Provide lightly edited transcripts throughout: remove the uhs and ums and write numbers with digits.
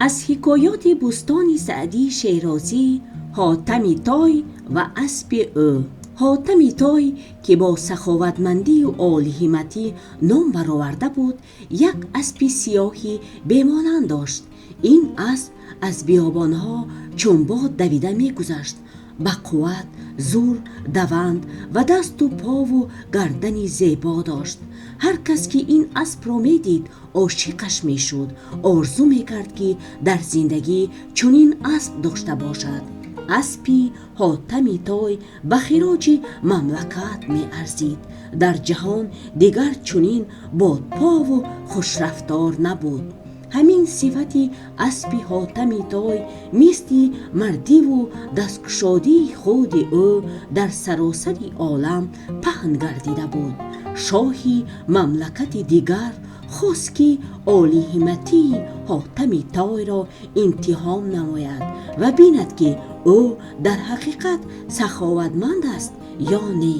از حکایات بستان سعدی شیرازی، حاتم طای و اسب او. حاتم طای که با سخاوتمندی و عالی‌همتی نام برآورده بود، یک اسب سیاهی بمانند داشت. این اسب از بیابانها چون باد دویده می‌گذشت. با قوت، زور، دوند و دست و پا و گردنی زیبا داشت. هر کس که این اسب را میدید عاشقش میشد. آرزو میکرد که در زندگی چنین اسب داشته باشد. اسبی حاتم طای به خراج مملکت می ارزید. در جهان دیگر چنین بادپا و خوشرفتار نبود. همین صفتی اسب حاتم طای مثل مردی و دستگشادی خود او در سراسر عالم پهن گردیده بود. شاهی مملکت دیگر خواست که عالی همتی حاتم طای را امتحان نماید و بیند که او در حقیقت سخاوتمند است یا نه.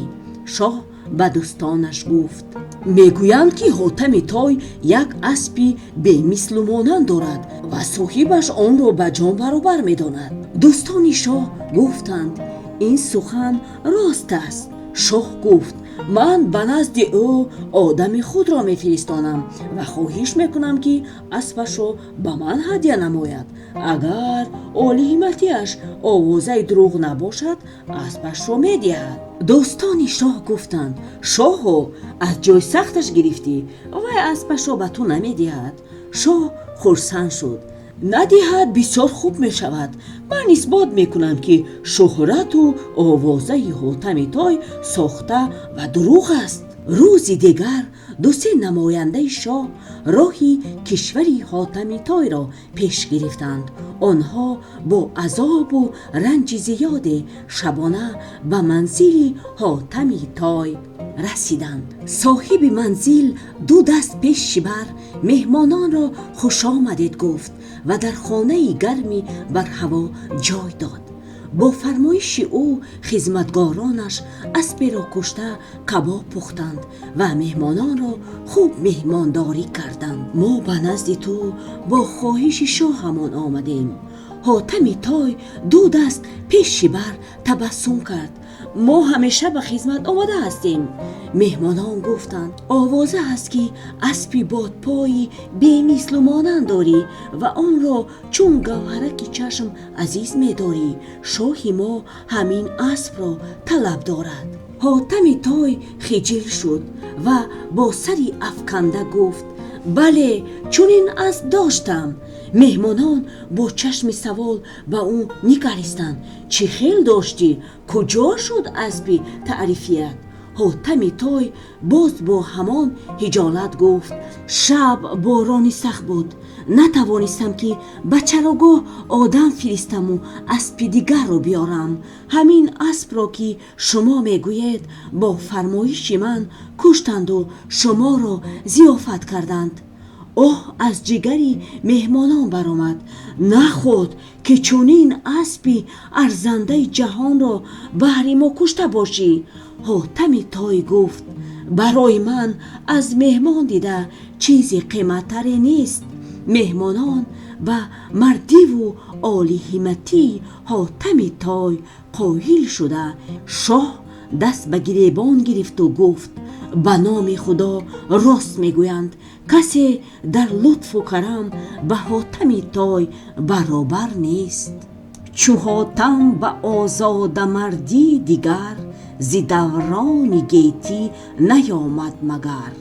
شاه به دوستانش گفت: میگویند که حاتم طای یک اسبی به مثل و مانند دارد و صاحبش آن را به جان برابر میداند. دوستان شاه گفتند: این سخن راست است. شاه گفت: من به نزد او آدم خود را میفرستانم و خواهش میکنم که اسبش را به من هدیه نماید. اگر عالی همتیش آوازه دروغ نباشد اسبش را میدهد. دوستان شاه گفتند: شاه، از جای سختش گرفتی و اسبش را به تو نمیدهد. شاه خرسند شد: ندهد بسیار خوب می شود. من اثبات می کنم که شهرت و آوازه حاتم طای ساخته و دروغ است. روزی دیگر دو سه نماینده شاه راهی کشوری حاتم طای را پیش گرفتند. آنها با عذاب و رنج زیاد شبانه به منزل حاتم طای رسیدند. صاحب منزل دو دست پیش بر مهمانان را خوش آمدید گفت و در خانه گرمی بر هوا جای داد. با فرمایش او خدمتگارانش اسب را کشته کباب پختند و مهمانان را خوب مهمانداری کردند. ما به نزد تو با خواهش شاه همان آمدیم. حاتم طای دو دست پیش بر تبسم کرد: ما همیشه به خدمت آمده هستیم. مهمانان گفتند: آوازه است که اسبی بادپایی بی مثل و مانند داری و آن را چون گوهرک چشم عزیز می داری. شاه ما همین اسب را طلب دارد. حاتم طای خجل شد و با سری افکنده گفت: بله، چنین اسب داشتم. مهمانان با چشم سوال به او نگریستند: چه خیل داشتی؟ کجا شد اسب تعریفیت؟ حاتم طای باز با همان خجالت گفت: شب بارانی سخت بود، نتوانستم که به چراگاه آدم فرستم و اسب دیگر را بیارم. همین اسب را که شما میگویید با فرمایش من کشتند و شما را ضیافت کردند. اوه از جگری مهمانان برآمد: نه خود که چنین اسبی ارزنده جهان را بهر ما کشته باشی. حاتم طای گفت: برای من از مهمان دیده چیزی قیمت‌تری نیست. مهمانان و مردی و عالی همتی حاتم طای قایل شده شاه دست به گریبان گرفت و گفت: به نام خدا راست میگویند کسی در لطف و کرم به حاتم طای برابر نیست. چو حاتم به آزاده مردی دیگر ز دوران گیتی نیامد مگر.